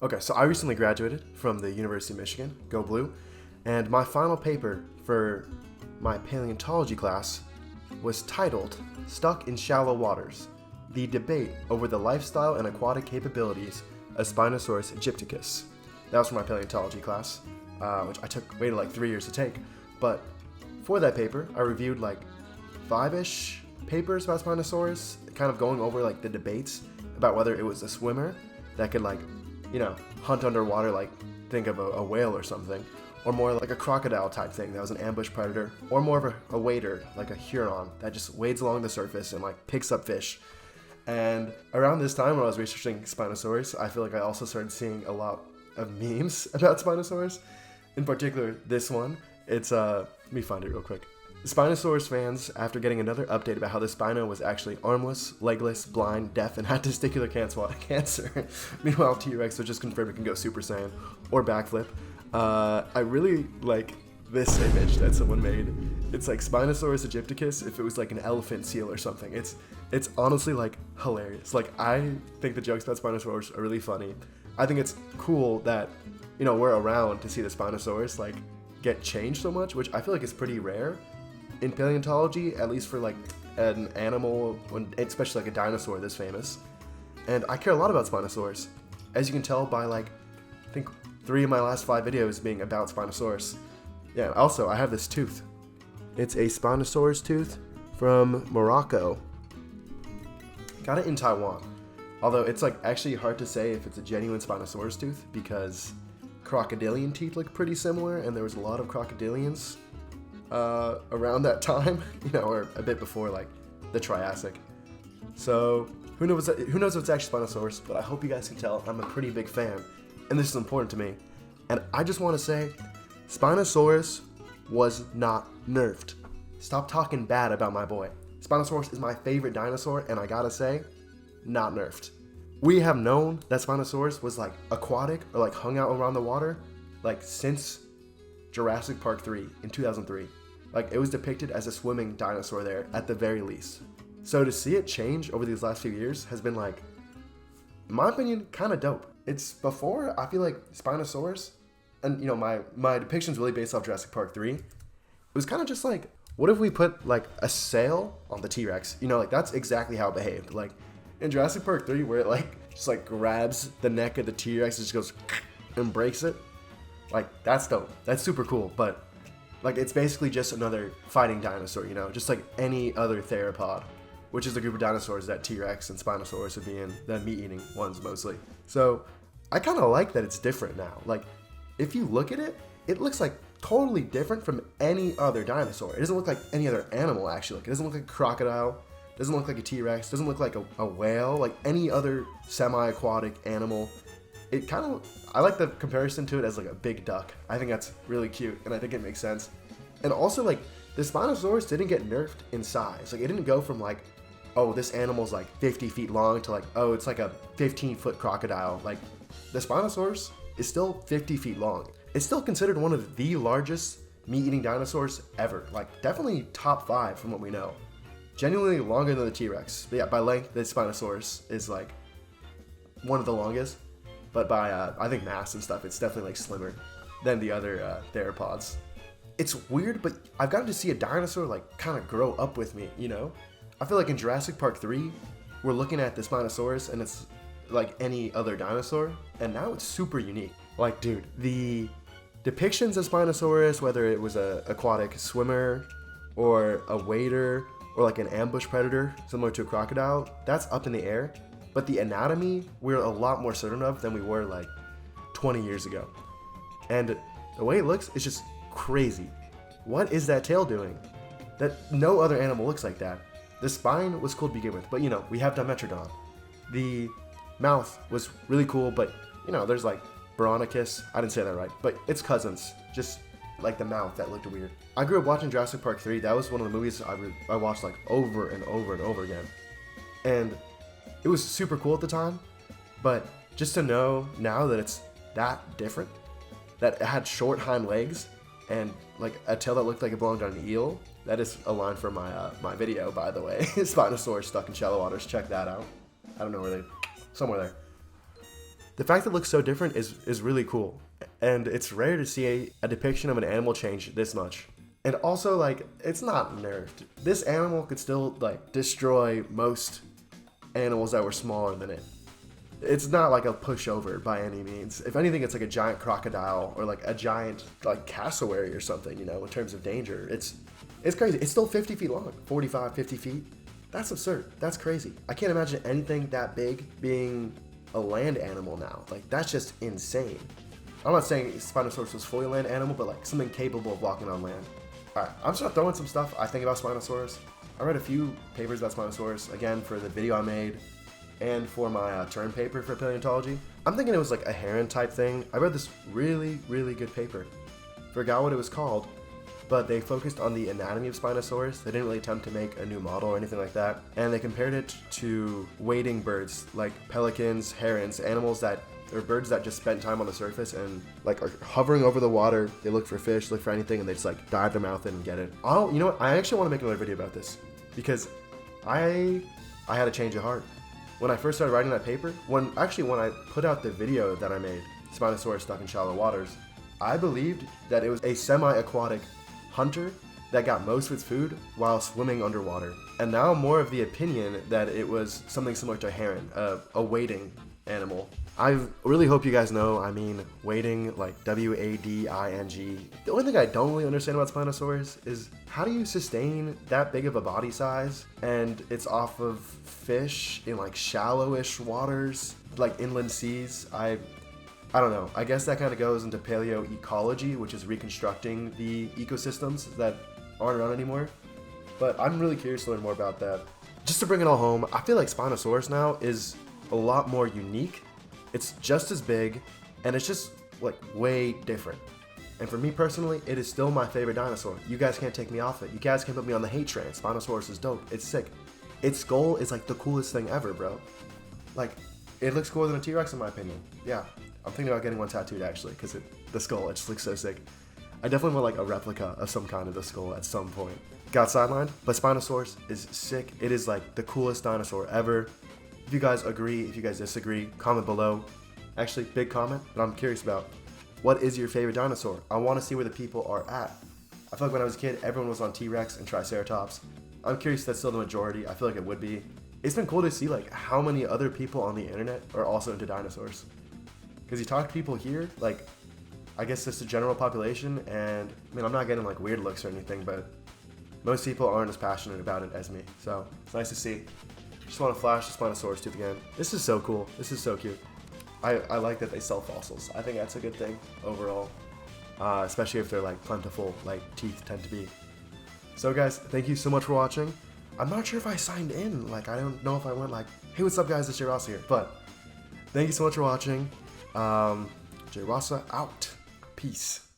Okay, so I recently graduated from the University of Michigan, go blue, and my final paper for my paleontology class was titled Stuck in Shallow Waters, the debate over the lifestyle and aquatic capabilities of Spinosaurus aegypticus. That was for my paleontology class, which I waited like 3 years to take, but for that paper, I reviewed like 5-ish papers about Spinosaurus, kind of going over like the debates about whether it was a swimmer that could hunt underwater, like think of a whale or something, or more like a crocodile type thing that was an ambush predator, or more of a wader, like a huron that just wades along the surface and like picks up fish. And around this time when I was researching Spinosaurus, I feel like I also started seeing a lot of memes about Spinosaurus. In particular, this one. It's let me find it real quick. Spinosaurus fans, after getting another update about how the Spino was actually armless, legless, blind, deaf, and had testicular cancer. Meanwhile, T-Rex was just confirmed it can go Super Saiyan or backflip. I really like this image that someone made. It's like Spinosaurus aegypticus if it was like an elephant seal or something. It's honestly like hilarious. Like, I think the jokes about Spinosaurus are really funny. I think it's cool that, we're around to see the Spinosaurus like get changed so much, which I feel like is pretty rare in paleontology, at least for like an animal, especially like a dinosaur this famous. And I care a lot about Spinosaurus, as you can tell by like, I think 3 of my last 5 videos being about Spinosaurus. Yeah, also I have this tooth. It's a Spinosaurus tooth from Morocco. Got it in Taiwan. Although it's like actually hard to say if it's a genuine Spinosaurus tooth because crocodilian teeth look pretty similar, and there was a lot of crocodilians around that time, or a bit before like the Triassic. So who knows if it's actually Spinosaurus, but I hope you guys can tell I'm a pretty big fan, and this is important to me. And I just want to say, Spinosaurus was not nerfed. Stop talking bad about my boy. Spinosaurus is my favorite dinosaur, and I gotta say, not nerfed. We have known that Spinosaurus was like aquatic or like hung out around the water like since Jurassic Park 3 in 2003. Like, it was depicted as a swimming dinosaur there at the very least. So to see it change over these last few years has been like, in my opinion, kind of dope. It's before, I feel like Spinosaurus, and my depiction's really based off Jurassic Park 3. It was kind of just like, what if we put like a sail on the T-Rex? Like that's exactly how it behaved. Like in Jurassic Park 3, where it like just like grabs the neck of the T-Rex and just goes and breaks it. Like, that's dope. That's super cool. But like, it's basically just another fighting dinosaur, just like any other theropod, which is the group of dinosaurs that T-Rex and Spinosaurus would be in, the meat-eating ones mostly. So I kind of like that it's different now. Like, if you look at it, it looks like totally different from any other dinosaur. It doesn't look like any other animal, actually. Like, it doesn't look like a crocodile. Doesn't look like a T-Rex. Doesn't look like a whale. Like any other semi-aquatic animal. It kind of, I like the comparison to it as like a big duck. I think that's really cute, and I think it makes sense. And also, like, the Spinosaurus didn't get nerfed in size. Like, it didn't go from like, oh, this animal's like 50 feet long to like, oh, it's like a 15-foot crocodile. Like, the Spinosaurus is still 50 feet long. It's still considered one of the largest meat-eating dinosaurs ever. Like, definitely top 5 from what we know. Genuinely longer than the T-Rex. But yeah, by length, the Spinosaurus is like one of the longest. But by, I think, mass and stuff, it's definitely like slimmer than the other theropods. It's weird, but I've gotten to see a dinosaur like kind of grow up with me, I feel like in Jurassic Park 3, we're looking at the Spinosaurus and it's like any other dinosaur, and now it's super unique. Like, dude, the depictions of Spinosaurus, whether it was a aquatic swimmer or a wader or like an ambush predator similar to a crocodile, that's up in the air. But the anatomy, we're a lot more certain of than we were like 20 years ago. And the way it looks is just crazy. What is that tail doing? That no other animal looks like that. The spine was cool to begin with, but we have Dimetrodon. The mouth was really cool, but there's like Boronicus. I didn't say that right, but it's cousins. Just like the mouth that looked weird. I grew up watching Jurassic Park 3. That was one of the movies I watched like over and over and over again. And it was super cool at the time, but just to know now that it's that different, that it had short hind legs and like a tail that looked like it belonged on an eel, that is a line from my video, by the way. Spinosaurus stuck in shallow waters. Check that out. I don't know where somewhere there. The fact that it looks so different is really cool. And it's rare to see a depiction of an animal change this much. And also, like, it's not nerfed. This animal could still, like, destroy most animals that were smaller than it. It's not like a pushover by any means. If anything, it's like a giant crocodile or like a giant like cassowary or something, you know, in terms of danger. It's crazy. It's still 50 feet long, 45, 50 feet. That's absurd. That's crazy. I can't imagine anything that big being a land animal now. Like, that's just insane. I'm not saying Spinosaurus was fully a land animal, but like something capable of walking on land. All right, I'm just gonna throw in some stuff I think about Spinosaurus. I read a few papers about Spinosaurus, again, for the video I made and for my term paper for paleontology. I'm thinking it was like a heron type thing. I read this really, really good paper. Forgot what it was called, but they focused on the anatomy of Spinosaurus. They didn't really attempt to make a new model or anything like that. And they compared it to wading birds like pelicans, herons, animals that or birds that just spend time on the surface and like are hovering over the water. They look for fish, look for anything, and they just like dive their mouth in and get it. You know what? I actually want to make another video about this because I had a change of heart. When I first started writing that paper, when I put out the video that I made, Spinosaurus Stuck in Shallow Waters, I believed that it was a semi-aquatic hunter that got most of its food while swimming underwater. And now I'm more of the opinion that it was something similar to a heron, a wading animal. I really hope you guys know, I mean wading, like W-A-D-I-N-G. The only thing I don't really understand about Spinosaurus is how do you sustain that big of a body size and it's off of fish in like shallowish waters, like inland seas. I don't know. I guess that kind of goes into paleoecology, which is reconstructing the ecosystems that aren't around anymore. But I'm really curious to learn more about that. Just to bring it all home, I feel like Spinosaurus now is a lot more unique. It's just as big, and it's just like way different. And for me personally, it is still my favorite dinosaur. You guys can't take me off it. You guys can't put me on the hate train. Spinosaurus is dope. It's sick. Its skull is like the coolest thing ever, bro. Like, it looks cooler than a T-Rex in my opinion. Yeah, I'm thinking about getting one tattooed actually, because the skull, it just looks so sick. I definitely want like a replica of some kind of the skull at some point. Got sidelined, but Spinosaurus is sick. It is like the coolest dinosaur ever. If you guys agree, if you guys disagree, comment below. Actually, big comment that I'm curious about. What is your favorite dinosaur? I want to see where the people are at. I feel like when I was a kid, everyone was on T-Rex and Triceratops. I'm curious if that's still the majority. I feel like it would be. It's been cool to see like how many other people on the internet are also into dinosaurs. Because you talk to people here, like, I guess it's the general population, and I mean, I'm not getting like weird looks or anything, but most people aren't as passionate about it as me. So it's nice to see. Just want to flash the Spinosaurus tooth again. This is so cool. This is so cute. I like that they sell fossils. I think that's a good thing overall, especially if they're like plentiful, like teeth tend to be. So guys, thank you so much for watching. I'm not sure if I signed in. Like, I don't know if I went like, hey, what's up guys, it's Jay Rasa here. But thank you so much for watching. Jay Rasa out. Peace.